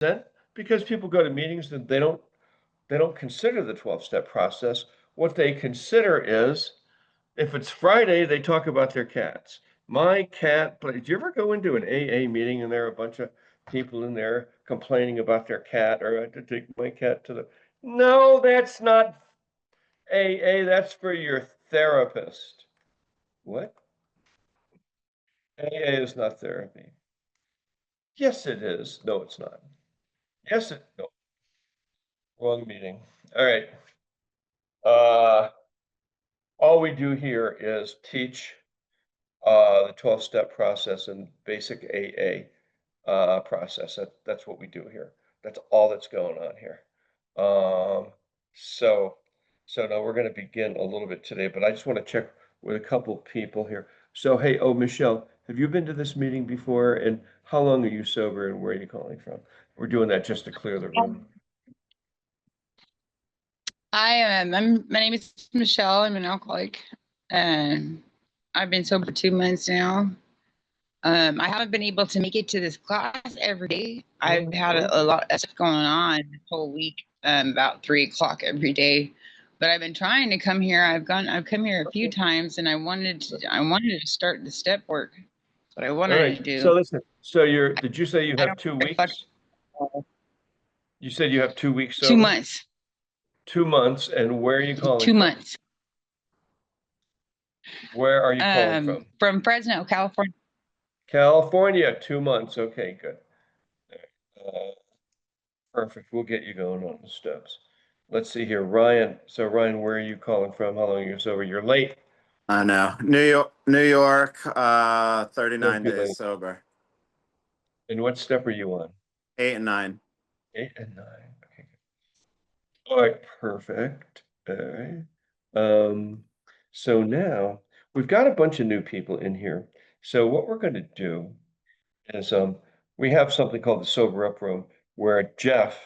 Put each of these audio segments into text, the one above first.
Then, because people go to meetings and they don't consider the 12-step process. What they consider is, if it's Friday, they talk about their cats. My cat played. Did you ever go into an AA meeting and there are a bunch of people in there complaining about their cat, or I had to take my cat to the. No, that's not AA. That's for your therapist. What? AA is not therapy. Yes, it is. No, it's not. Yes, it. No, wrong meeting. All right. Uh, all we do here is teach the 12-step process and basic AA process. That's what we do here. That's all that's going on here. Um, so, so now we're going to begin a little bit today, but I just want to check with a couple people here. So, hey, oh, Michelle, have you been to this meeting before? And how long are you sober and where are you calling from? We're doing that just to clear the room. My name is Michelle. I'm an alcoholic, and I've been sober 2 months now. I haven't been able to make it to this class every day. I've had a lot of stuff going on this whole week, about 3 o'clock every day. But I've been trying to come here. I've come here a few times, and I wanted to start the step work. That's what I wanted to do. So listen, so did you say you have 2 weeks? You said you have 2 weeks sober? 2 months. 2 months, and where are you calling 2 from? months. Where are you calling from? From Fresno, California. California, 2 months. Okay, good. Perfect. We'll get you going on the steps. Let's see here, Ryan. So Ryan, where are you calling from? How long are you sober? You're late. I know. New York, 39 days late. sober. And what step are you on? 8 and 9. 8 and 9. Okay. All right, perfect. All right. So now we've got a bunch of new people in here. So what we're going to do is we have something called the Sober Up Room, where Jeff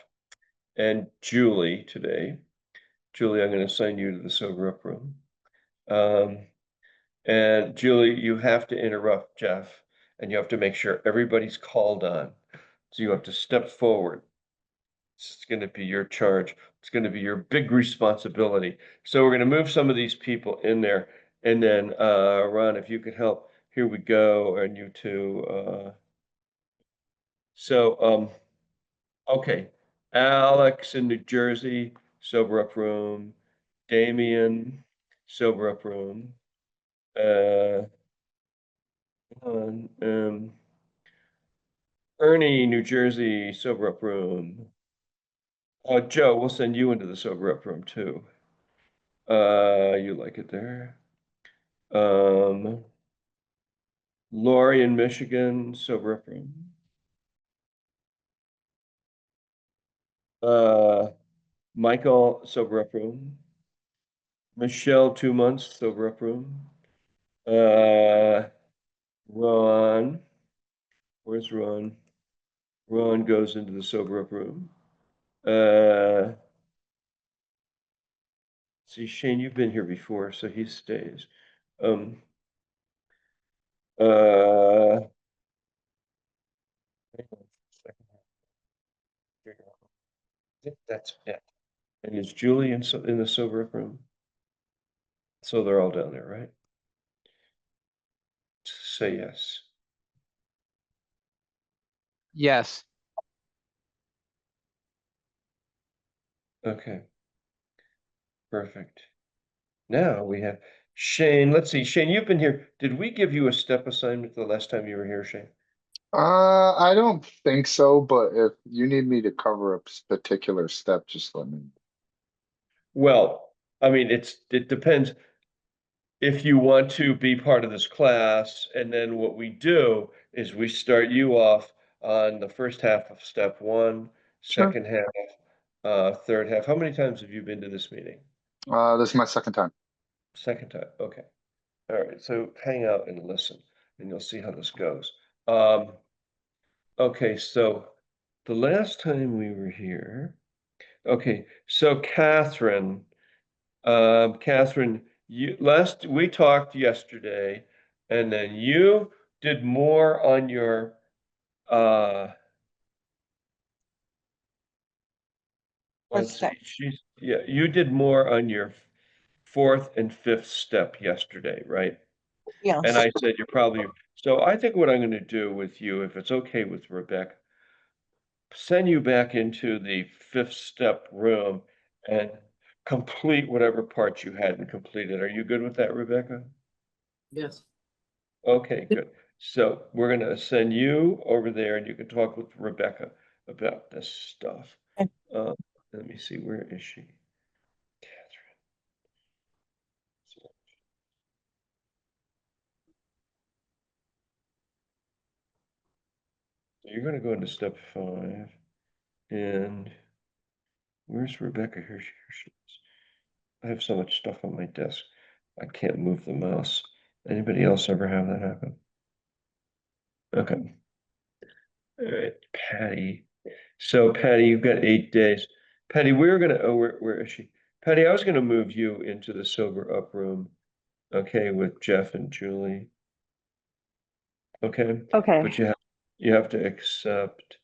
and Julie today. Julie, I'm going to assign you to the Sober Up Room. And Julie, you have to interrupt Jeff, and you have to make sure everybody's called on. So you have to step forward. It's going to be your charge. It's going to be your big responsibility. So we're going to move some of these people in there. And then, Ron, if you could help, here we go. And you too. Okay. Alex in New Jersey, Sober Up Room. Damien, Sober Up Room. Ernie, New Jersey, Sober Up Room. Joe, we'll send you into the Sober Up Room too. You like it there. Lori in Michigan, Sober Up Room. Michael, Sober Up Room. Michelle, 2 months, Sober Up Room. Ron, where's Ron? Ron goes into the Sober Up Room. See, Shane, you've been here before, so he stays. I think that's it. And is Julie in the Sober Up Room? So they're all down there, right? Say yes. Yes. Okay. Perfect. Now we have Shane. Let's see, Shane, you've been here. Did we give you a step assignment the last time you were here, Shane? I don't think so, but if you need me to cover a particular step, just let me know. Well, I mean, it depends if you want to be part of this class, and then what we do is we start you off on the first half of step one, Sure. second half, third half. How many times have you been to this meeting? This is my second time. Second time. Okay. All right. So hang out and listen, and you'll see how this goes. Okay. So the last time we were here, okay. So Catherine, Catherine, we talked yesterday, and then you did more on your let's see, yeah, you did more on your fourth and fifth step yesterday, right? Yes. And I said, you're probably, so I think what I'm gonna do with you, if it's okay with Rebecca, send you back into the fifth step room and complete whatever parts you hadn't completed. Are you good with that, Rebecca? Yes. Okay, good. So we're gonna send you over there and you can talk with Rebecca about this stuff. Okay. Let me see, where is she? Catherine. So you're gonna go into step 5 and where's Rebecca? Here she is. I have so much stuff on my desk. I can't move the mouse. Anybody else ever have that happen? Okay. All right, Patty. So Patty, you've got 8 days. Patty, we're gonna, oh, where is she? Patty, I was gonna move you into the sober up room, okay, with Jeff and Julie. Okay, Okay. but you have to accept,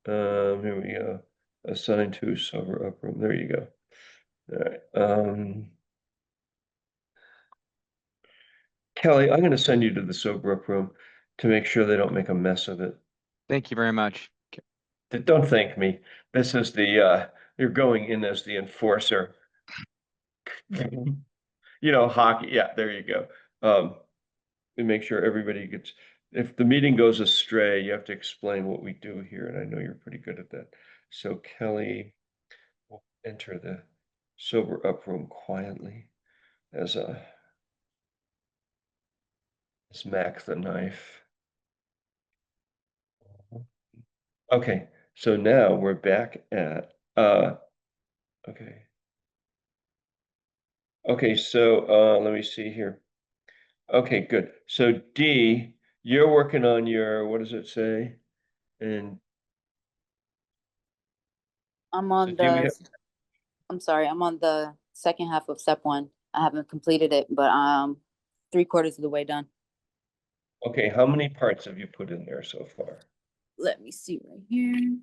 here we go. Assign to sober up room. There you go. All right. Kelly, I'm gonna send you to the sober up room to make sure they don't make a mess of it. Thank you very much. Don't thank me. This is the you're going in as the enforcer. You know, hockey. Yeah, there you go. And make sure everybody gets, if the meeting goes astray, you have to explain what we do here, and I know you're pretty good at that. So Kelly will enter the sober up room quietly as Mac the knife. Okay, so now we're back at okay. Okay, so let me see here. Okay, good. So D, you're working on your, what does it say? And I'm on so D, we the, I'm sorry, I'm on the second half of step 1. I haven't completed it, but 3/4 of the way done. okay, how many parts have you put in there so far? Let me see right here.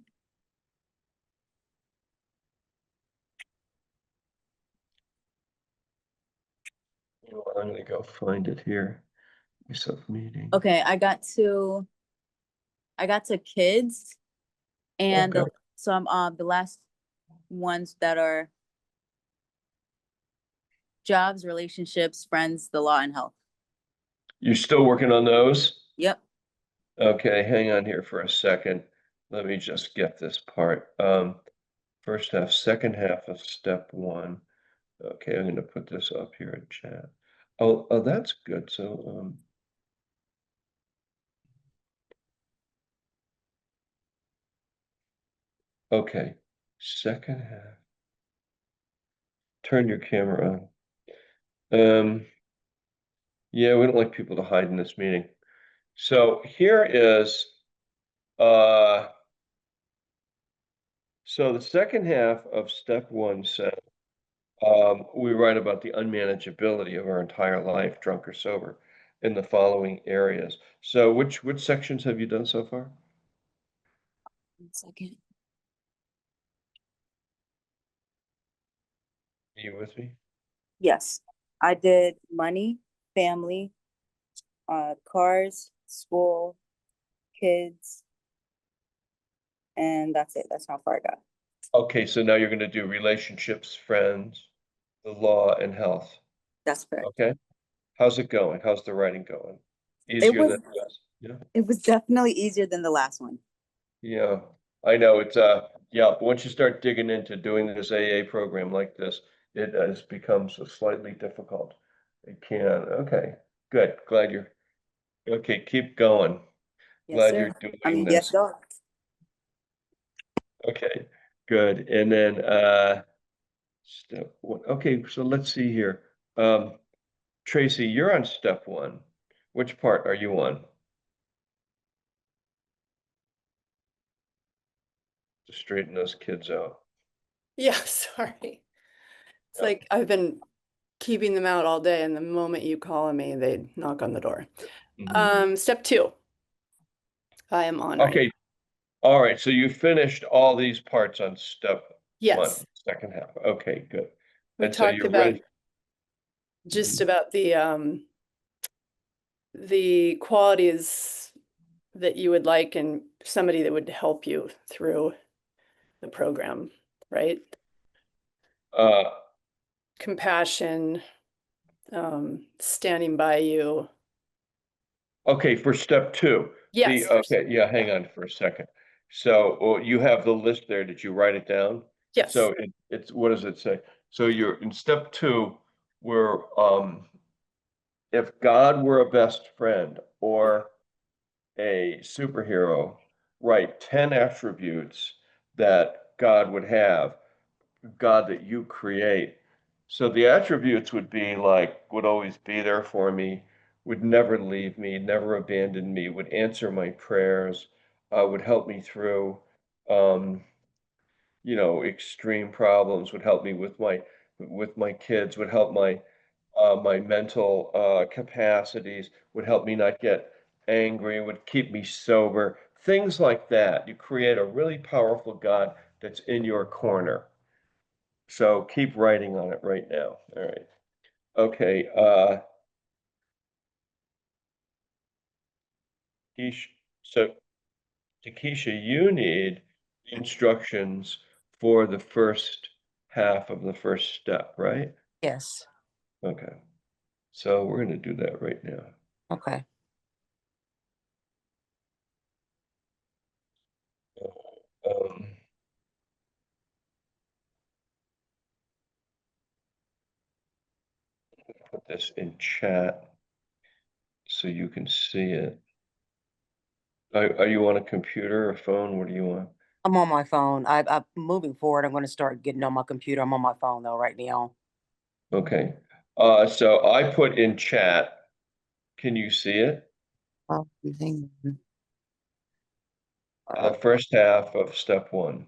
I'm gonna go find it here. Myself meeting. Okay, I got to kids, and Okay. so I'm the last ones that are jobs, relationships, friends, the law, and health. You're still working on those? Yep. Okay, hang on here for a second. Let me just get this part. First half, second half of step 1. Okay, I'm gonna put this up here in chat. Oh, that's good. So, okay, second half. Turn your camera on. Yeah, we don't like people to hide in this meeting. So here is, so the second half of step 1 said, we write about the unmanageability of our entire life, drunk or sober, in the following areas. So which sections have you done so far? 1 second. Are you with me? Yes, I did money, family, cars, school, kids, and that's it. That's how far I got. Okay, so now you're gonna do relationships, friends, the law, and health. That's correct. Okay, how's it going? How's the writing going? It Easier was than the last? Yeah. it was definitely easier than the last one. Yeah, I know it's yeah, but once you start digging into doing this AA program like this, it has become so slightly difficult. It can, okay, good, glad you're, okay, keep going. Yes, Glad sir. you're I doing mean, yes, this. dog. Okay, good, and then step 1, okay, so let's see here. Tracy, you're on step 1. Which part are you on? To straighten those kids out. Yeah, sorry. It's Yeah. like I've been keeping them out all day, and the moment you call me, they knock on the door. Step 2. I am on right Okay, all right, so you finished all these parts on step Yes, Second half. Okay, good. we And so talked you're about ready. just about the qualities that you would like in somebody that would help you through the program, right? Uh, Compassion, standing by you. okay, for step two. Yes. Okay, yeah, hang on for a second. So you have the list there. Did you write it down? Yes. So it's, what does it say? So you're in step two, where if God were a best friend or a superhero, write 10 attributes that God would have, God that you create. So the attributes would be like, would always be there for me, would never leave me, never abandon me, would answer my prayers, would help me through, um, extreme problems, would help me with my kids, would help my mental capacities, would help me not get angry, would keep me sober, things like that. You create a really powerful God that's in your corner. So keep writing on it right now. All right. Okay. So Takesha, you need instructions for the first half of the first step, right? Yes. Okay. So we're going to do that right now. Okay. Um, put this in chat so you can see it. Are you on a computer or phone? What do you want? I'm on my phone. I'm moving forward. I'm going to start getting on my computer. I'm on my phone though right now. Okay. So I put in chat. Can you see it? Hang on. The first half of step one.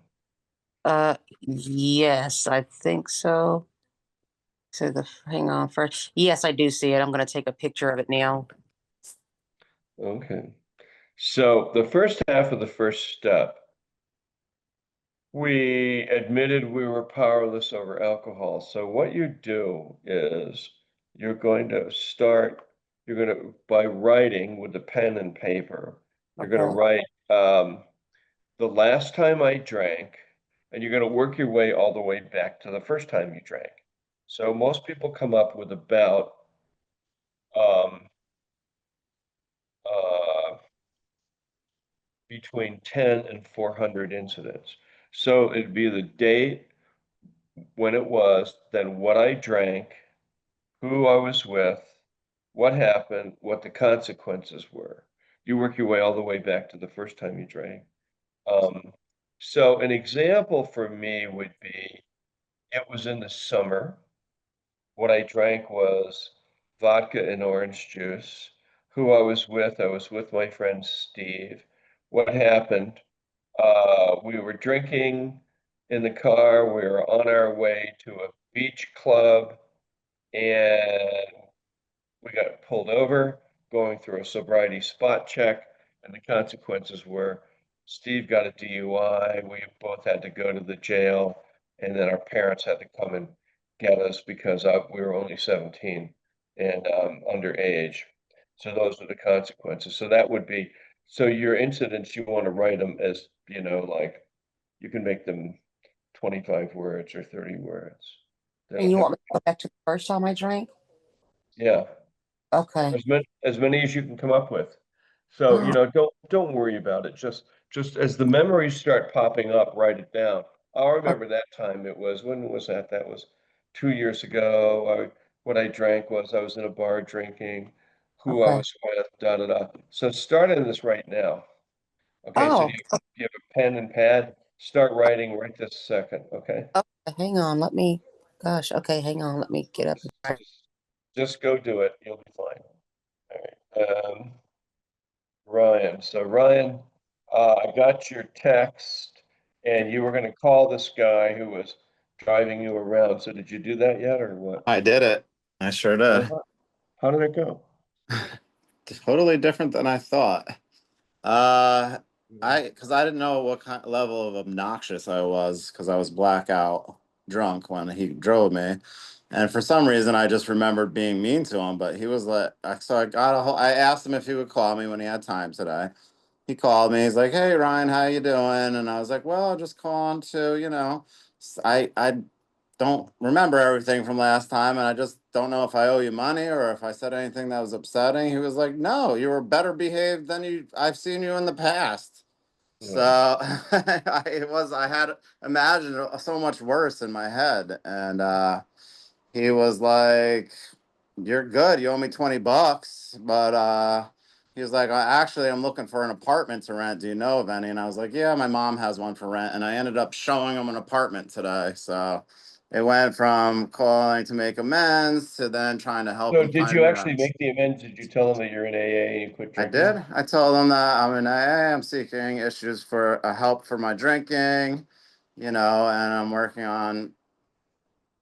Yes, I think so. So hang on first. Yes, I do see it. I'm going to take a picture of it now. Okay. So the first half of the first step, we admitted we were powerless over alcohol. So what you do is you're going to start, by writing with the pen and paper, you're going to Okay. write the last time I drank, and you're going to work your way all the way back to the first time you drank. So most people come up with about um, uh, between 10 and 400 incidents. So it'd be the date, when it was, then what I drank, who I was with, what happened, what the consequences were. You work your way all the way back to the first time you drank. Um, so an example for me would be, it was in the summer. What I drank was vodka and orange juice. Who I was with my friend Steve. What happened? We were drinking in the car. We were on our way to a beach club, and we got pulled over, going through a sobriety spot check, and the consequences were Steve got a DUI. We both had to go to the jail, and then our parents had to come and get us because we were only 17 and underage. So those are the consequences. So that would be, so your incidents, you want to write them as, like, you can make them 25 words or 30 words. They And don't you have, want me to go back to the first time I drank? yeah. Okay. As many as you can come up with. So, Oh, don't worry about it. Just as the memories start popping up, write it down. I'll remember that time. When was that? That was 2 years ago. What I drank was, I was in a bar drinking, who I okay. was with, da da da. So start in this right now. Okay, so Oh, you have a pen and pad, start writing right this second, okay? okay. Hang on. Gosh. Okay. Hang on. Let me get up. Just go do it. You'll be fine. All right. Ryan. So Ryan, I got your text, and you were going to call this guy who was driving you around. So did you do that yet, or what? I did it. I sure did. How did it go? Totally different than I thought. because I didn't know what kind level of obnoxious I was because I was blackout drunk when he drove me. And for some reason, I just remembered being mean to him, but he was like, so I asked him if he would call me when he had time today. He called me. He's like, "Hey Ryan, how you doing?" And I was like, "Well, just calling to, I don't remember everything from last time, and I just don't know if I owe you money or if I said anything that was upsetting." He was like, "No, you were better behaved than I've seen you in the past." So I had imagined so much worse in my head, and he was like, "You're good. You owe me $20." But he was like, Actually, I'm looking for an apartment to rent. Do you know of any?" And I was like, "Yeah, my mom has one for rent." And I ended up showing him an apartment today. So it went from calling to make amends to then trying to help So him did find you a actually rent. make the amends? Did you tell them that you're in AA and you quit I drinking? did. I told him that I'm in AA. I'm seeking issues for help for my drinking, and I'm working on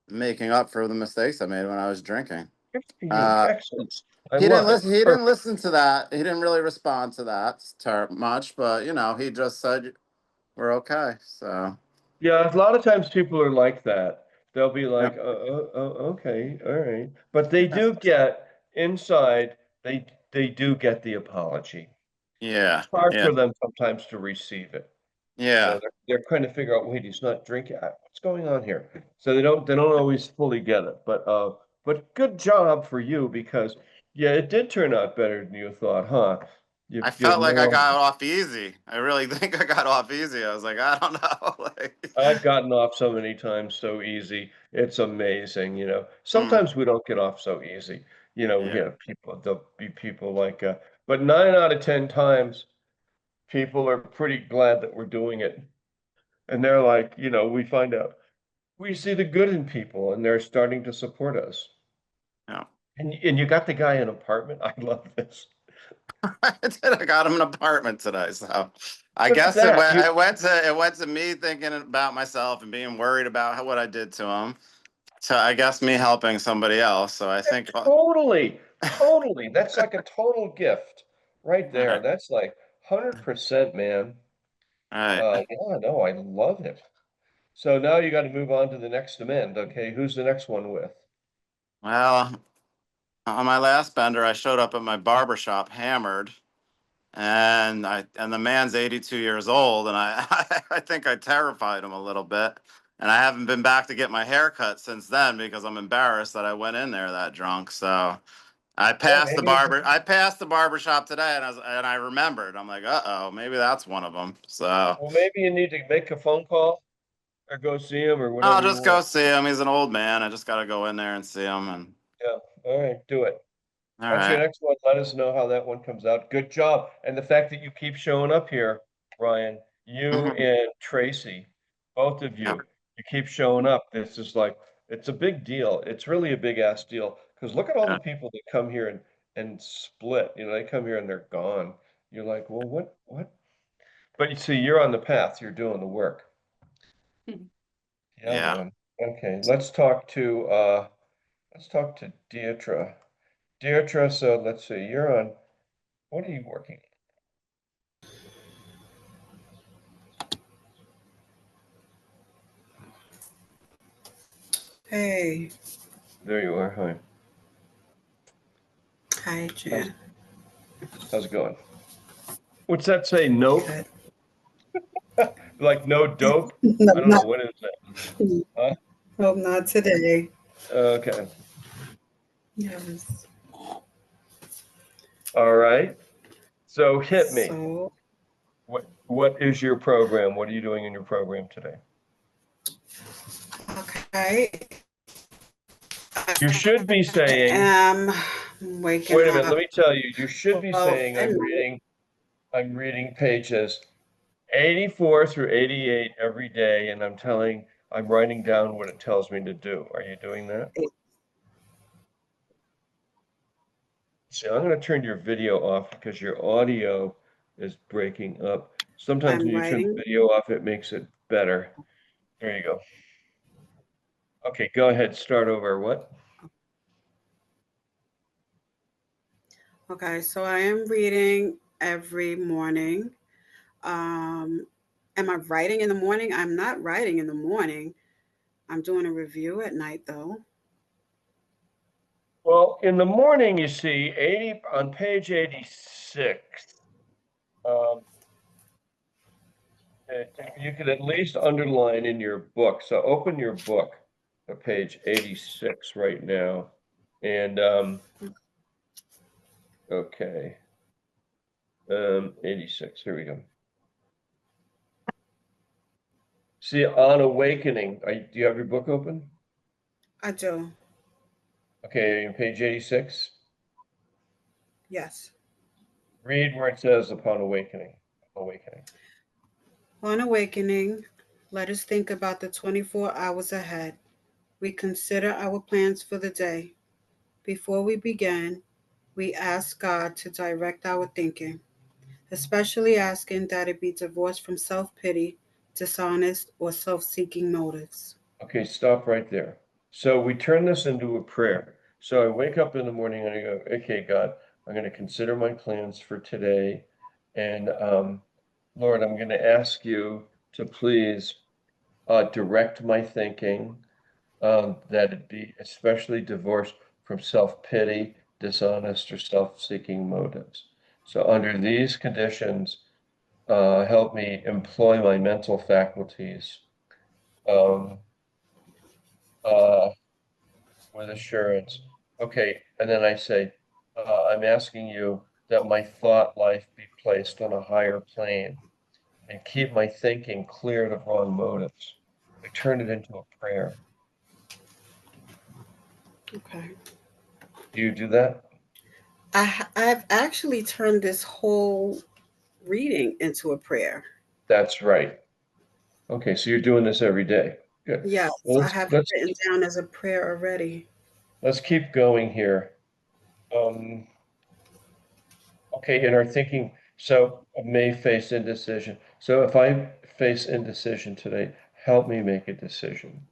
making up for the mistakes I made when I was drinking. Good for you. Uh, Excellent. I he didn't love it. listen. He didn't Perfect. listen to that. He didn't really respond to that much. But he just said we're okay. So Yeah, a lot of times people are like that. They'll be yeah, like, okay, all right. But they do get inside, they do get the apology. yeah, It's hard yeah, for them sometimes to receive it. yeah. They're trying to figure out, wait, he's not drinking. What's going on here? So they don't always fully get it. But good job for you because yeah, it did turn out better than you thought, huh? I You've felt like I narrowed. got off easy. I really think I got off easy. I was like, I don't know. Like, I've gotten off so many times so easy. It's amazing. mm, Sometimes we don't get off so easy. We yeah, get people, there'll be people like, but 9 out of 10 times, people are pretty glad that we're doing it. And they're like, we find out, we see the good in people and they're starting to support us. yeah. And you got the guy an apartment. I love this. I did. I got him an apartment today. So I Look at guess it that. went. It went to me thinking about myself and being worried about what I did to him. To I guess me helping somebody else. So I think. Totally, totally. That's like a total gift right All there. right. That's like 100%, man. All right. Yeah, no, I love it. So now you got to move on to the next amend. Okay, who's the next one with? Well, on my last bender, I showed up at my barber shop hammered, and the man's 82 years old, and I think I terrified him a little bit, and I haven't been back to get my hair cut since then because I'm embarrassed that I went in there that drunk. So I Well, passed the maybe, barber. I passed the barber shop today, and I remembered. I'm like, maybe that's one of them. So well, maybe you need to make a phone call or go see him or I'll whatever you just go want. see him. He's an old man. I just got to go in there and see him. And Yeah, all right, do it. all What's your right. next one? Let us know how that one comes out. Good job. And the fact that you keep showing up here, Ryan, you Mhm. and Tracy, both of Yeah. you keep showing up. This is like, it's a big deal. It's really a big ass deal. Because look at all the Yeah. people that come here and split. They come here and they're gone. You're like, well, what? But you see, you're on the path. You're doing the work. Yeah, Yeah. man. Okay, let's talk to Deirdre. Deirdre, so let's see, you're on, what are you working? Hey, There you are. Hi. hi, How's, Jan. how's it going? What's that say? Nope. Good. Like no dope? No, I don't know. not, What is that? Huh? well, not today. Okay. Yes. All right. So hit me. So, What is your program? What are you doing in your program today? okay. You should be I saying, am waking wait a minute, let up me tell you, you should be 12 saying and I'm reading pages 84 through 88 every day, and I'm writing down what it tells me to do. Are you doing that? See, I'm going to turn your video off because your audio is breaking up. Sometimes I'm when you turn the writing. video off, it makes it better. There you go. Okay, go ahead. Start over. What? Okay, so I am reading every morning. Am I writing in the morning? I'm not writing in the morning. I'm doing a review at night though. Well, in the morning, you see, on page 86, um, you could at least underline in your book. So open your book to page 86 right now. And okay. 86, here we go. See, on awakening, do you have your book open? I do. Okay, on page 86, Yes. read where it says upon awakening. Awakening. On awakening, let us think about the 24 hours ahead. We consider our plans for the day. Before we begin, we ask God to direct our thinking, especially asking that it be divorced from self pity, dishonest, or self seeking motives. Okay, stop right there. So we turn this into a prayer. So I wake up in the morning and I go, okay, God, I'm going to consider my plans for today. And Lord, I'm going to ask you to please direct my thinking, that it be especially divorced from self-pity, dishonest, or self-seeking motives. So under these conditions, help me employ my mental faculties um, uh, with assurance. Okay, and then I say, I'm asking you that my thought life be placed on a higher plane and keep my thinking clear of wrong motives. I turn it into a prayer. Okay. Do you do that? I've actually turned this whole reading into a prayer. That's right. Okay, so you're doing this every day. Good. Yes, Well, I have it written down as a prayer already. let's keep going here. Um, okay, in our thinking, so I may face indecision. So if I face indecision today, help me make a decision.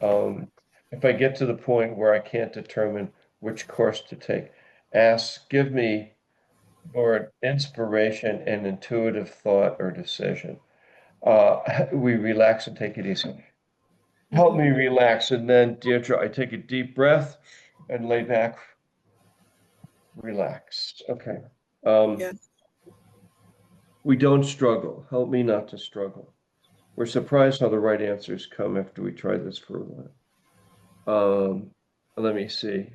If I get to the point where I can't determine which course to take, give me, Lord, inspiration and intuitive thought or decision. We relax and take it easy. Help me relax. And then, Deirdre, I take a deep breath and lay back, relax. Okay. Yeah. We don't struggle. Help me not to struggle. We're surprised how the right answers come after we try this for a while. Let me see.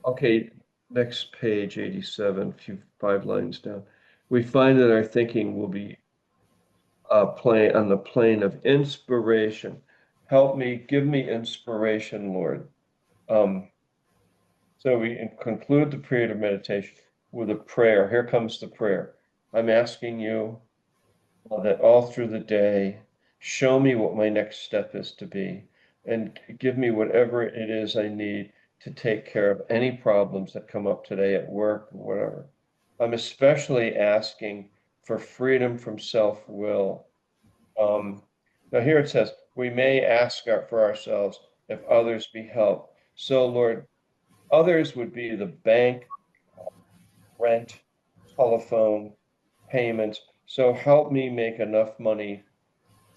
Okay, next page, 87, five lines down. We find that our thinking will be on the plane of inspiration. Help me, give me inspiration, Lord. So we conclude the period of meditation with a prayer. Here comes the prayer. I'm asking you that all through the day, show me what my next step is to be, and give me whatever it is I need to take care of any problems that come up today at work or whatever. I'm especially asking for freedom from self-will. Now here it says, we may ask for ourselves if others be helped. So Lord, others would be the bank, rent, telephone, payments. So help me make enough money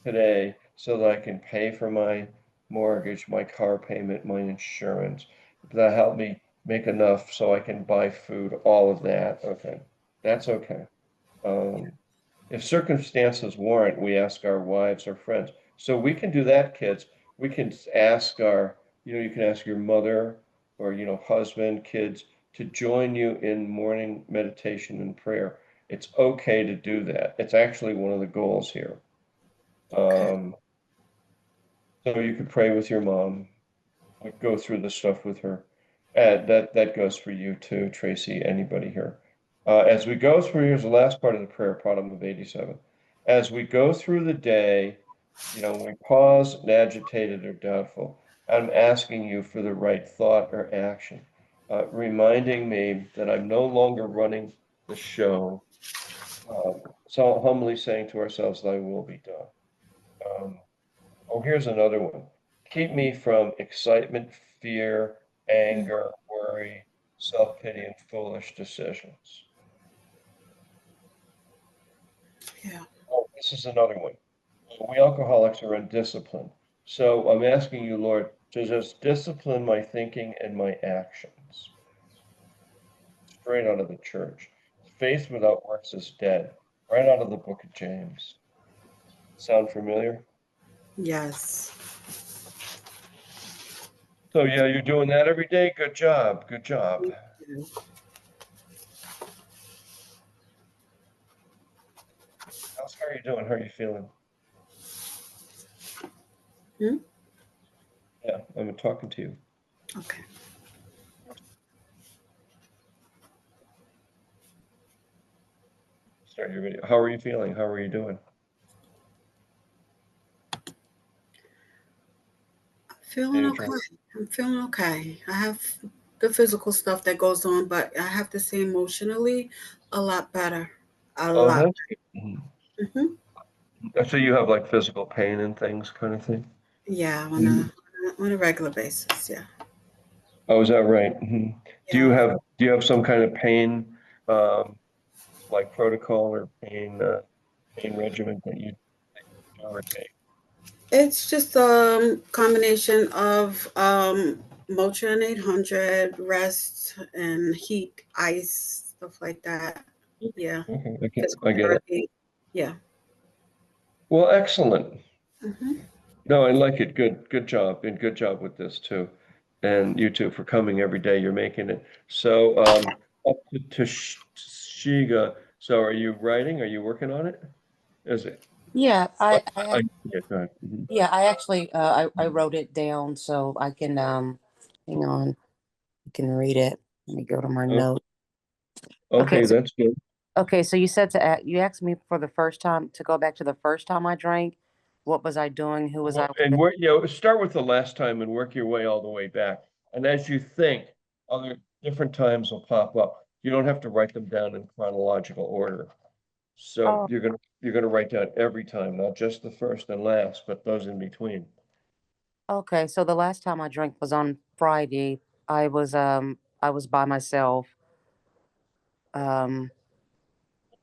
today so that I can pay for my mortgage, my car payment, my insurance. That help me make enough so I can buy food, all of that. Okay, that's okay. Um, if circumstances warrant, we ask our wives or friends. So we can do that, kids. We can ask you can ask your mother or, husband, kids to join you in morning meditation and prayer. It's okay to do that. It's actually one of the goals here. Okay. So you could pray with your mom, like go through the stuff with her. And that goes for you too, Tracy, anybody here. As we go through, here's the last part of the prayer, bottom of 87. As we go through the day, when we pause and agitated or doubtful, I'm asking you for the right thought or action, reminding me that I'm no longer running the show. So humbly saying to ourselves, thy will be done. Um, Oh, here's another one. Keep me from excitement, fear, anger, worry, self-pity, and foolish decisions. Yeah. Oh, this is another one. We alcoholics are undisciplined. So I'm asking you, Lord, to just discipline my thinking and my actions. Straight out of the church. Faith without works is dead. Right out of the book of James. Sound familiar? Yes. So yeah, you're doing that every day. Good job. Good job. How are you doing? How are you feeling? Hmm? Yeah, I'm talking to you. Okay. Start your video. How are you feeling? How are you doing? Feeling Any okay. trouble? I'm feeling okay. I have the physical stuff that goes on, but I have to say emotionally a lot better. A Oh, lot. that's good. Mhm. Hmm. So you have like physical pain and things kind of thing? Yeah, Mhm. on a regular basis. Yeah. Oh, is that right? Mhm. Yeah. Do you have some kind of pain like protocol or pain regimen that you do or take? It's just combination of Motrin 800, rest, and heat, ice, stuff like that. Yeah. Okay, Physical I get it. therapy. Yeah. Well, excellent. Hmm. No, I like it. Good job, and good job with this too. And you too for coming every day. You're making it. So, up to Shiga. So, are you writing? Are you working on it? Is it? Yeah, Yeah, go ahead. Mhm. yeah, I actually, I wrote it down so I can, hang on, I can read it. Let me go to my Oh, note. Okay, okay, that's good. okay, so you said you asked me for the first time to go back to the first time I drank. What was I doing? Who was I Well, and with? work, start with the last time and work your way all the way back. And as you think, other different times will pop up. You don't have to write them down in chronological order. So Oh, you're gonna write down every time, not just the first and last, but those in between. okay. So the last time I drank was on Friday. I was by myself. Um,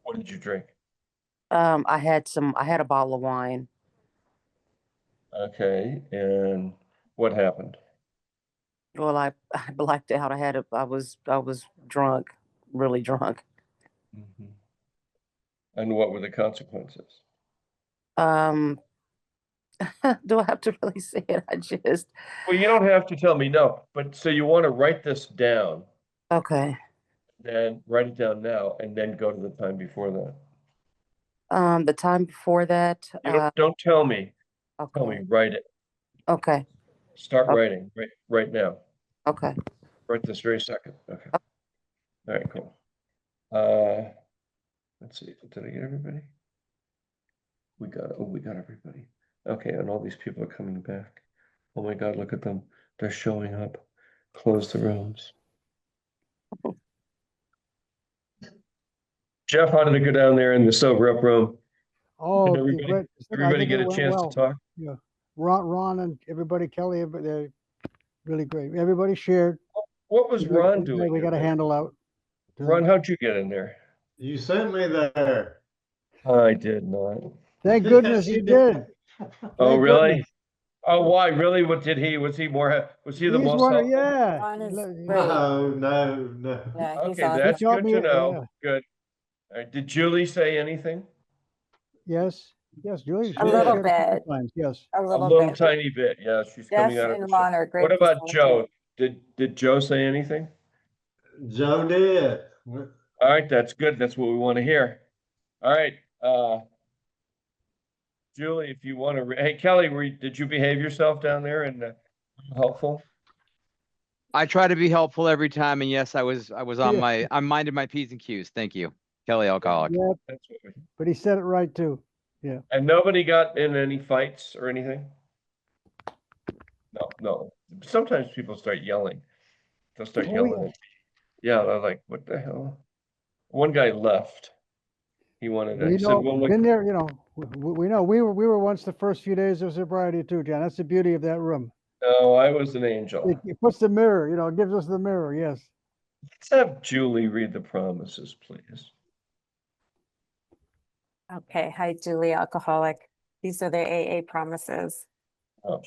What did you drink? I had a bottle of wine. Okay, and what happened? Well, I blacked out. I was drunk, really drunk. Mhm. And what were the consequences? Um, do I have to really say it? Well, you don't have to tell me no, but so you want to write this down, Okay. then write it down now, and then go to the time before that. The time before that, You don't tell me. Tell okay. me, write it. Okay. Start o- writing right now. Okay. Right this very second. Okay. All right, cool. Uh, let's see. Did I get everybody? We got everybody. Okay, and all these people are coming back. Oh my God, look at them. They're showing up. Close the rooms. Jeff, how did it go down there in the sober up room? Oh, Did everybody great. I everybody think get it a went chance to well. talk? Yeah. Ron and everybody, Kelly, everybody, they're really great. Everybody shared. What was Ron doing We in got a there? handle out. Ron, how'd you get in there? You sent me there. I did not. Thank goodness Yes, you you did. did. Oh, Thank really? goodness. Oh, why? Really? What did he? Was he the He's most one of, helpful? yeah. Ron is great. No, no, no. Yeah, he's Okay, He awesome. that's taught good me, to know. yeah. Good. All right, did Julie say anything? Yes. Yes, Julie, A Julie little shared a couple bit. times. Yes. A A little little bit. tiny bit. Yeah, she's coming Jeff out of her and shell. Ron are What great about facilitators. Joe? Did Joe say anything? Joe did. All right, that's good. That's what we want to hear. All right, Julie, if you want to, hey Kelly, did you behave yourself down there and were you helpful? I try to be helpful every time, and yes, I was on Yeah. my I'm minded my P's and Q's. Thank you, Kelly Alcoholic. Yeah. That's what we, But he said it right too. Yeah. and nobody got in any fights or anything? No, no. Sometimes people start yelling. They'll start Oh, yelling yeah. at me. Yeah, they're like, what the hell? One guy left. He said, well, look, Been there, we know we were once the first few days of sobriety too, John. That's the beauty of that room. no, I was an angel. It puts the mirror, it gives us the mirror. Yes. Let's have Julie read the promises, please. Okay, hi, Julie, alcoholic. These are the AA promises. Oh,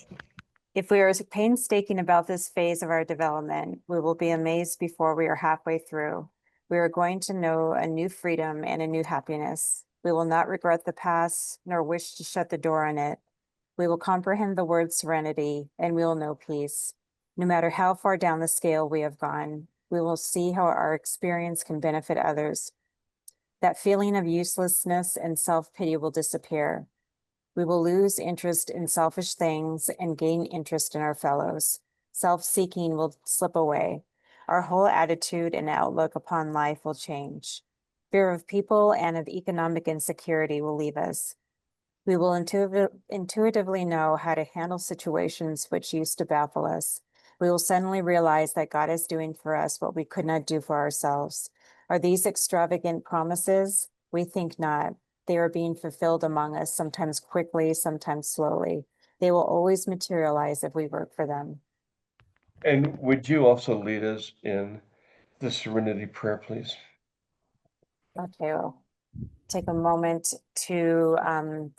If we are painstaking about this phase of our development, we will be amazed before we are halfway through. We are going to know a new freedom and a new happiness. We will not regret the past nor wish to shut the door on it. We will comprehend the word serenity and we will know peace. No matter how far down the scale we have gone, we will see how our experience can benefit others. That feeling of uselessness and self-pity will disappear. We will lose interest in selfish things and gain interest in our fellows. Self-seeking will slip away. Our whole attitude and outlook upon life will change. Fear of people and of economic insecurity will leave us. We will intuitively know how to handle situations which used to baffle us. We will suddenly realize that God is doing for us what we could not do for ourselves. Are these extravagant promises? We think not. They are being fulfilled among us, sometimes quickly, sometimes slowly. They will always materialize if we work for them. and would you also lead us in the serenity prayer, please? Okay, well, take a moment to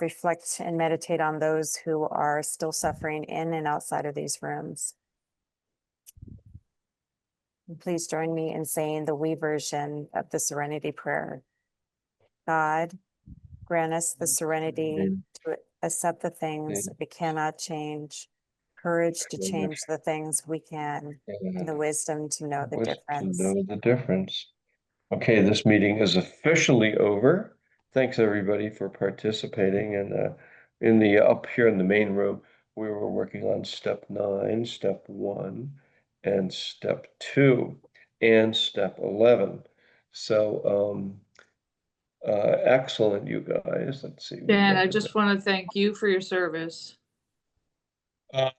reflect and meditate on those who are still suffering in and outside of these rooms. Please join me in saying the we version of the Serenity Prayer. God, grant us the serenity to accept the things we cannot change, courage to change the things we can, and the wisdom to know the difference. To know the difference. Okay, this meeting is officially over. Thanks, everybody, for participating. And in the up here in the main room, we were working on step 9, step 1, and step 2, and step 11. So, excellent, you guys. Let's see. Dan, I just want to thank you for your service. Uh,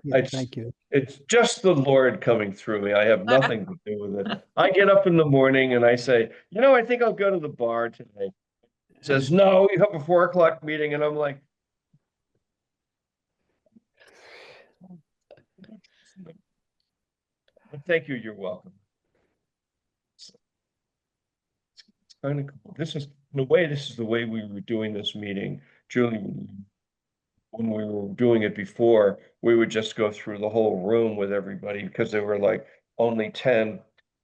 Yeah, it's, thank you. it's just the Lord coming through me. I have nothing to do with it. I get up in the morning and I say, I think I'll go to the bar today. He says, no, you have a 4 o'clock meeting. And I'm like, thank you. You're welcome. It's kind of cool. This is, in a way, this is the way we were doing this meeting. Julie, when we were doing it before, we would just go through the whole room with everybody because there were like only 10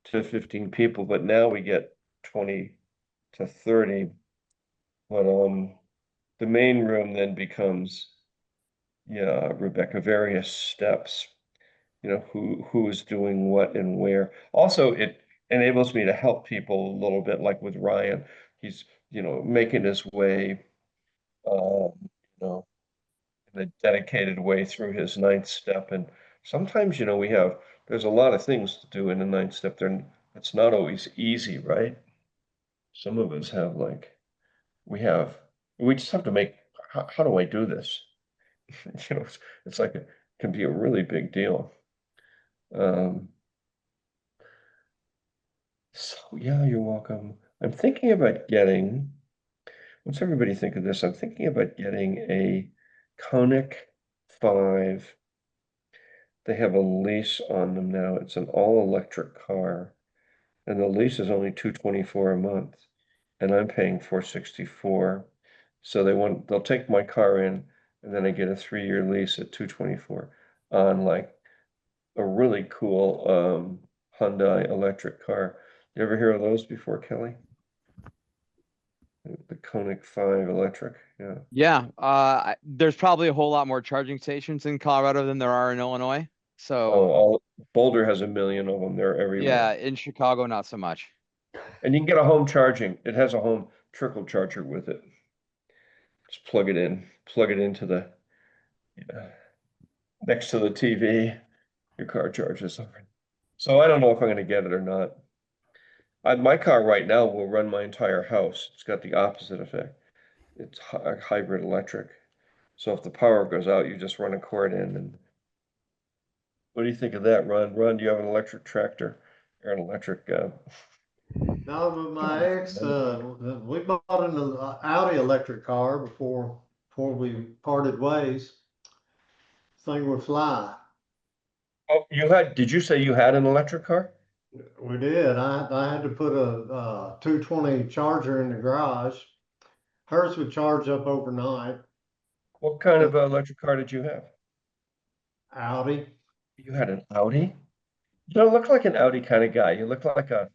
to 15 people, but now we get 20 to 30. But the main room then becomes, yeah, Rebecca, various steps, who's doing what and where. Also, it enables me to help people a little bit, like with Ryan. He's, making his way, you know, in a dedicated way through his 9th step. And sometimes, there's a lot of things to do in the 9th step. It's not always easy, right? Some of us have we just have to make, how do I do this? It's like it can be a really big deal. So yeah, you're welcome. I'm thinking about getting, what's everybody think of this? I'm thinking about getting a Koenig 5. They have a lease on them now. It's an all-electric car, and the lease is only $224 a month, and I'm paying $464. So they'll take my car in, and then I get a 3-year lease at $224 on like a really cool Hyundai electric car. You ever hear of those before, Kelly? The Koenig 5 electric, yeah. Yeah, there's probably a whole lot more charging stations in Colorado than there are in Illinois. So Boulder has a million of them. They're yeah, everywhere. in Chicago, not so much. And you can get a home charging. It has a home trickle charger with it. Just plug it into the, next to the TV. Your car charges. So I don't know if I'm going to get it or not. My car right now will run my entire house. It's got the opposite effect. It's a hybrid electric. So if the power goes out, you just run a cord in. And what do you think of that, Ron? Ron, do you have an electric tractor or an electric? No, but my ex, we bought an Audi electric car before we parted ways. Thing would fly. Oh, did you say you had an electric car? We did. I had to put a 220 charger in the garage, Hers would charge up overnight. What kind of electric car did you have? Audi. You had an Audi? You don't look like an Audi kind of guy. You look like a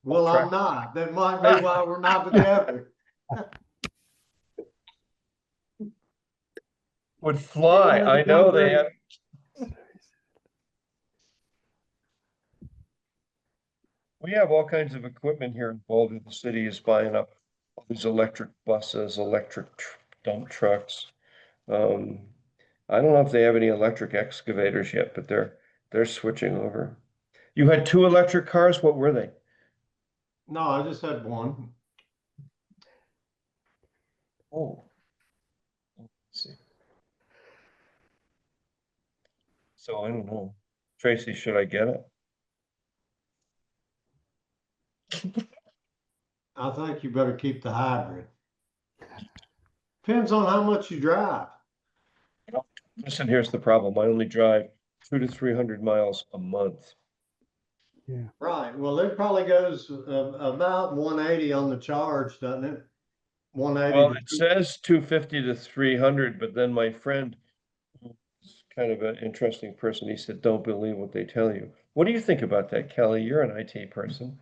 Well, truck. I'm not. That might be why we're not together. Would fly. I know they have. We have all kinds of equipment here in Boulder. The city is buying up all these electric buses, electric dump trucks. I don't know if they have any electric excavators yet, but they're switching over. You had 2 electric cars. What were they? No, I just had one. Oh, let's see. So I don't know. Tracy, should I get it? I think you better keep the hybrid. Depends on how much you drive. Listen, here's the problem. I only drive 200 to 300 miles a month. Yeah. Right. Well, it probably goes about 180 on the charge, doesn't it? 180. Well, it says 250 to 300, but then my friend, who's kind of an interesting person, he said, don't believe what they tell you. What do you think about that, Kelly? You're an IT person.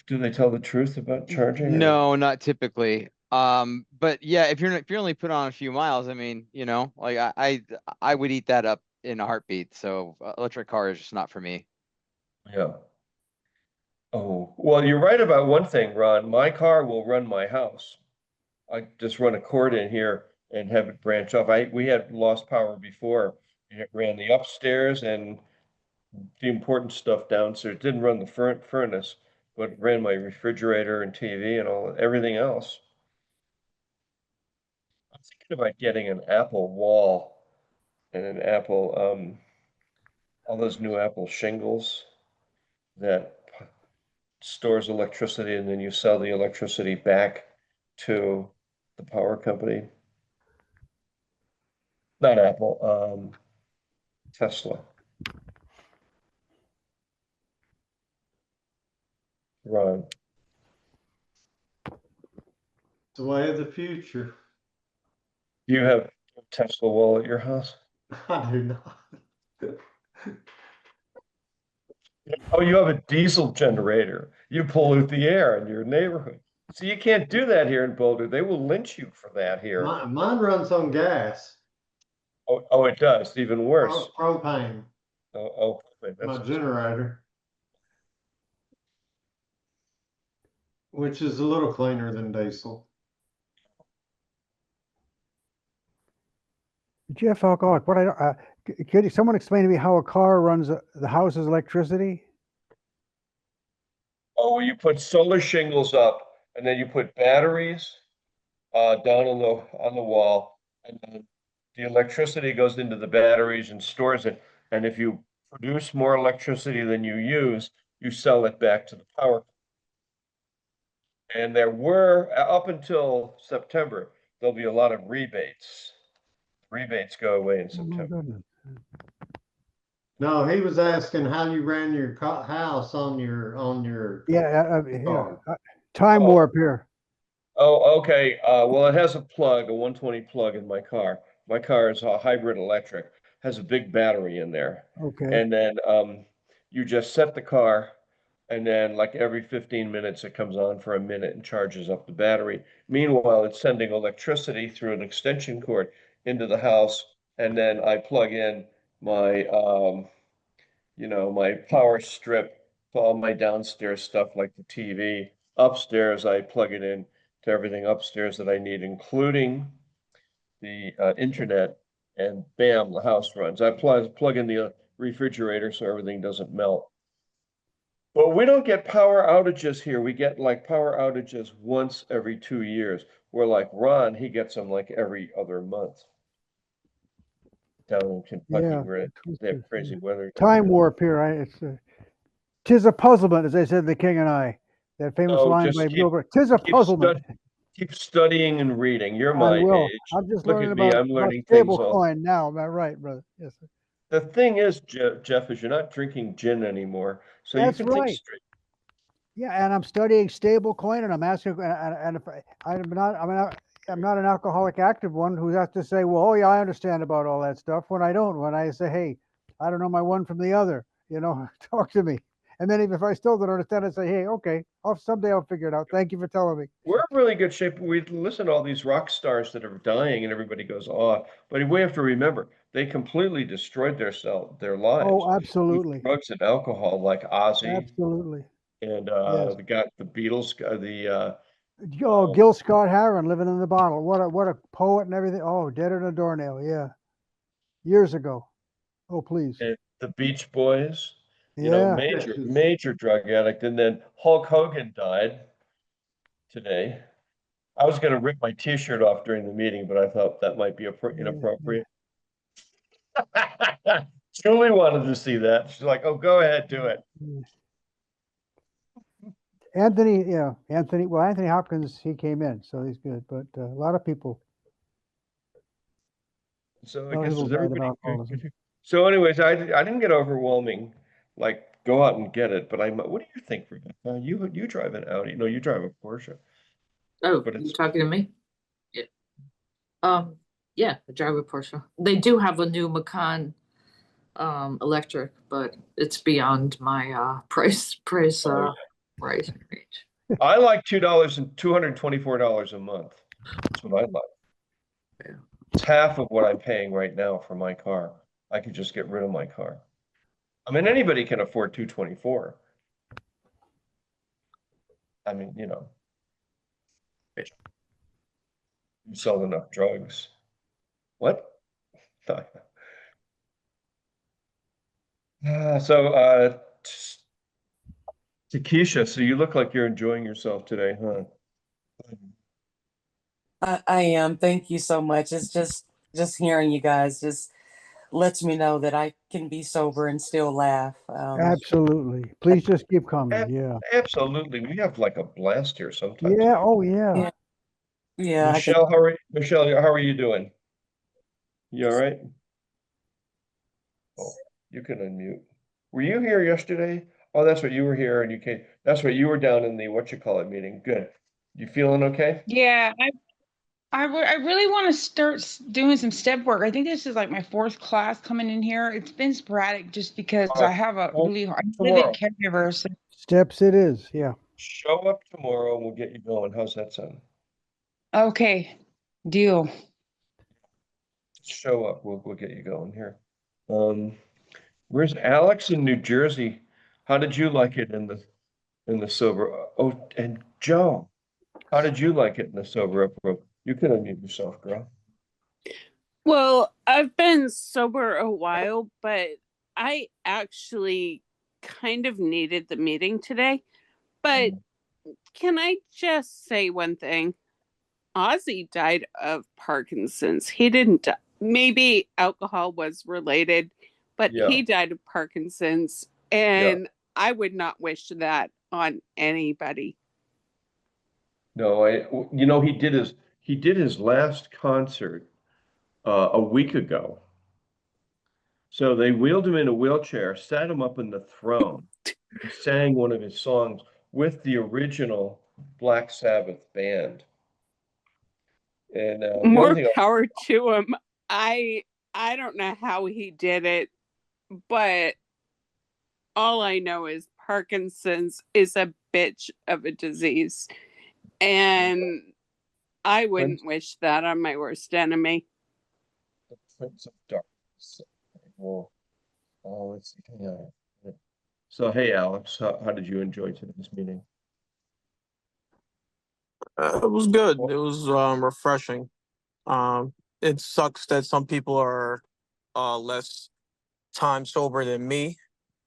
Do they tell the truth about charging? or- No, not typically. But yeah, if you're only put on a few miles, I mean, you know, like I would eat that up in a heartbeat. So electric car is just not for me. Yeah. Oh, well, you're right about one thing, Ron. My car will run my house. I just run a cord in here and have it branch off. We had lost power before. And it ran the upstairs and the important stuff downstairs. Didn't run the furnace, but it ran my refrigerator and TV and everything else. I'm thinking about getting an Apple wall and an Apple all those new Apple shingles that stores electricity and then you sell the electricity back to the power company. Not Apple, Tesla. Ron. It's the way of the future. Do you have a Tesla wall at your house? I do not. Oh, you have a diesel generator. You pollute the air in your neighborhood. So you can't do that here in Boulder. They will lynch you for that here. Mine runs on gas. Oh, it does. Even worse. Propane. Oh, My generator. Which is a little cleaner than diesel. Jeff Alcoholic, what could someone explain to me how a car runs the house's electricity? Oh, well, you put solar shingles up, and then you put batteries down on the wall, and then the electricity goes into the batteries and stores it. And if you produce more electricity than you use, you sell it back to the power. And there were, up until September, there'll be a lot of rebates. Rebates go away in Oh my September. goodness. No, he was asking how you ran your house on your. Yeah, car. time warp here. Oh, okay. Well, it has a plug, a 120 plug in my car. My car is a hybrid electric, has a big battery in there. Okay. And then you just set the car, and then like every 15 minutes, it comes on for a minute and charges up the battery. Meanwhile, it's sending electricity through an extension cord into the house, and then I plug in my my power strip for all my downstairs stuff like the TV. Upstairs, I plug it in to everything upstairs that I need, including the internet, and bam, the house runs. I plug in the refrigerator so everything doesn't melt. But we don't get power outages here. We get like power outages once every 2 years. Where like Ron, he gets them like every other month. Down in Kentucky, Yeah, where they have crazy weather. time warp here. It's tis a puzzlement, as they said, the King and I. That famous Oh, line just by keep- Gilbert. Tis a puzzlement. Keep studying and reading. You're I my will. age. I'm just Look learning at me. about I'm learning stable things all. coin now. Am I right, brother? Yes, sir. The thing is, Jeff, is you're not drinking gin anymore, so you That's can think right. straight. Yeah, and I'm studying stable coin and I'm asking, and if I'm not an alcoholic active one who has to say, well, oh yeah, I understand about all that stuff when I don't, when I say, hey, I don't know my one from the other, talk to me. And then if I still don't understand, I say, hey, okay, someday I'll figure it out. Thank you for telling me. We're in really good shape. We listen to all these rock stars that are dying and everybody goes, oh, but we have to remember they completely destroyed their lives Oh, with absolutely. drugs and alcohol, like Ozzy Absolutely. and Yes. the Beatles, Oh, Gil Scott Heron, Living in the Bottle. What a poet and everything. Oh, Dead in a Doornail. Yeah. Years ago. Oh, please. and the Beach Boys, Yeah. major drug addict. And then Hulk Hogan died today. I was going to rip my T-shirt off during the meeting, but I thought that might be inappropriate. Julie wanted to see that. She's like, "Oh, go ahead, do it." Anthony Hopkins, he came in, so he's good. But a lot of people, So a I lot of guess people is died of everybody good? alcoholism. So, anyways, I didn't get overwhelming. Like, go out and get it. But what do you think, Rebecca? You drive an Audi? No, you drive a Porsche. Oh, But you it's talking to me? Yeah. Yeah, I drive a Porsche. They do have a new Macan electric, but it's beyond my price range. I like $224 a month. That's what I like. Yeah. It's half of what I'm paying right now for my car. I could just get rid of my car. I mean, anybody can afford 224. I mean, you sell enough drugs. What? So, Takesha, so you look like you're enjoying yourself today, huh? I am. Thank you so much. It's just hearing you guys just lets me know that I can be sober and still laugh. Absolutely. Please just keep coming. Yeah. Absolutely. We have like a blast here sometimes. Yeah. Oh, yeah. Yeah, yeah. I can. Michelle, how are you doing? You all right? Oh, you can unmute. Were you here yesterday? Oh, that's right. You were here and you came. That's right. You were down in the what you call it meeting. Good. You feeling okay? Yeah, I really want to start doing some step work. I think this is like my fourth class coming in here. It's been sporadic just because I have a Well, really hard living tomorrow. caregiver. So Steps it is. Yeah. Show up tomorrow and we'll get you going. How's that sound? okay, deal. Show up. We'll get you going here. Where's Alex in New Jersey? How did you like it in the sober? Oh, and Joe, how did you like it in the sober up room? You can unmute yourself, girl. Well, I've been sober a while, but I actually kind of needed the meeting today. But can I just say one thing? Ozzy died of Parkinson's. He didn't die. Maybe alcohol was related, but Yeah, he died of Parkinson's. yeah. And I would not wish that on anybody. No, he did his last concert a week ago. So they wheeled him in a wheelchair, sat him up in the throne. He sang one of his songs with the original Black Sabbath band. And the only More thing power to him. I don't know how he did it, but all I know is Parkinson's is a bitch of a disease. And I wouldn't wish that on my worst enemy. the Prince of Darkness. Well, let's see. Hang on. So, hey, Alex, how did you enjoy today's meeting? It was good. It was refreshing. It sucks that some people are less time sober than me,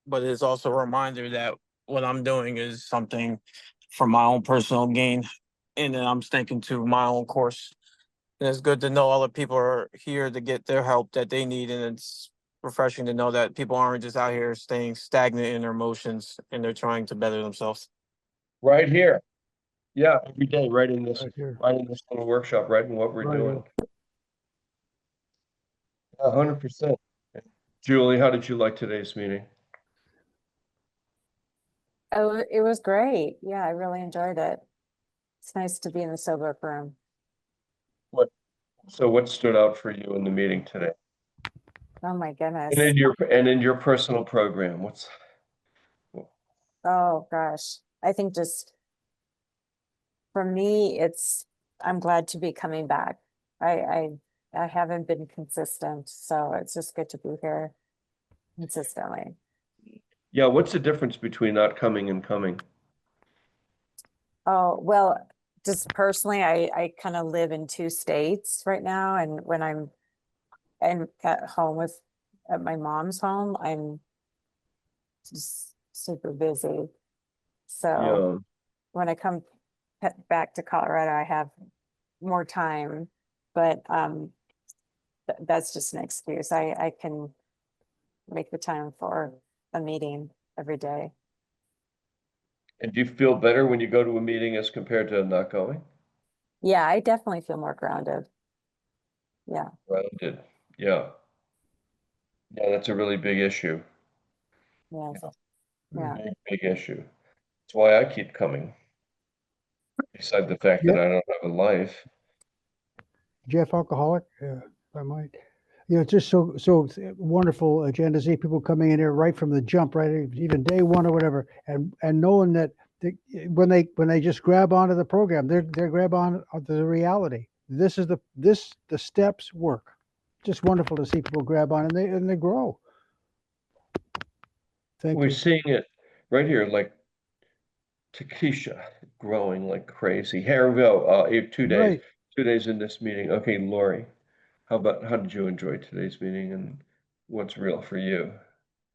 but it's also a reminder that what I'm doing is something for my own personal gain, and then I'm sticking to my own course. And it's good to know other people are here to get their help that they need, and it's refreshing to know that people aren't just out here staying stagnant in their emotions and they're trying to better themselves. Right here. Yeah, every day, right in this little workshop, right in what we're Right doing. 100%. Julie, how did you like today's meeting? Oh, it was great. Yeah, I really enjoyed it. It's nice to be in the sober room. So what stood out for you in the meeting today? Oh my And goodness. in your personal program, Oh gosh. I think just for me, I'm glad to be coming back. I haven't been consistent, so it's just good to be here consistently. yeah, what's the difference between not coming and coming? Oh, well, just personally, I kind of live in two states right now, and when I'm at home at my mom's home, I'm just super busy. So Yeah. when I come back to Colorado, I have more time, but that's just an excuse. I can make the time for a meeting every day. And do you feel better when you go to a meeting as compared to not going? Yeah, I definitely feel more grounded. Yeah. Grounded. Yeah. Yeah, that's a really big issue. Yes. Yeah. Big issue. That's why I keep coming. Besides the fact that I don't have a life. Jeff, alcoholic, if I might. It's just so wonderful, Jen, to see people coming in here right from the jump, right, even day one or whatever, and knowing that when they just grab onto the program, they grab on to the reality. This is the steps work. Just wonderful to see people grab on and they grow. Thank We're you. seeing it right here, like Takesha growing like crazy. Here we go. 2 days. Right. 2 days in this meeting. Okay, Lori, how did you enjoy today's meeting and what's real for you?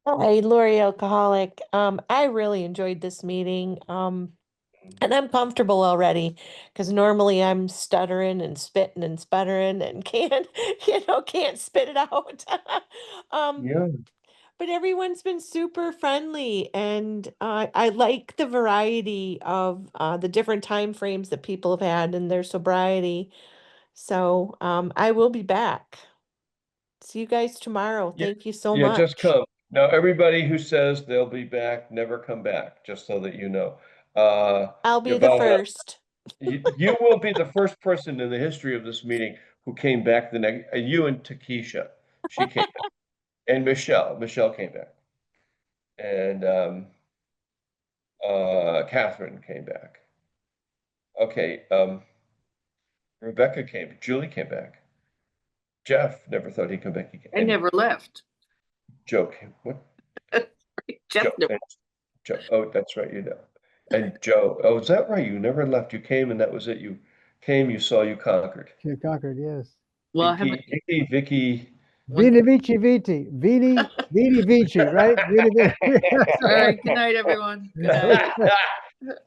Hi, Lori Alcoholic. I really enjoyed this meeting. And I'm comfortable already because normally I'm stuttering and spitting and sputtering and can't spit it out. Um, Yeah. but everyone's been super friendly and I like the variety of the different time frames that people have had in their sobriety. So I will be back. See you guys tomorrow. Yeah, Thank you so yeah, just much. come. Now, everybody who says they'll be back, never come back, just so that you know. I'll You're be the about first. you will be the first person in the history of this meeting who came back the next, you and Takesha, she came back, and Michelle came back, and Catherine came back. Okay, Julie came back. Jeff never thought he'd come back again. I never left. Joe came, what? Jeff Joe, never. Joe, oh, that's right, you know. And Joe, oh, is that right? You never left. You came and that was it. You came, you saw, you conquered. You conquered, yes. Well, I haven't. Vicky. Vini Vici Viti. Vini Vici, right? Vini Vici. All right. Good night, everyone. Good night.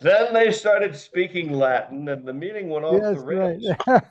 Then they started speaking Latin and the meeting went off the Yes, rails. right.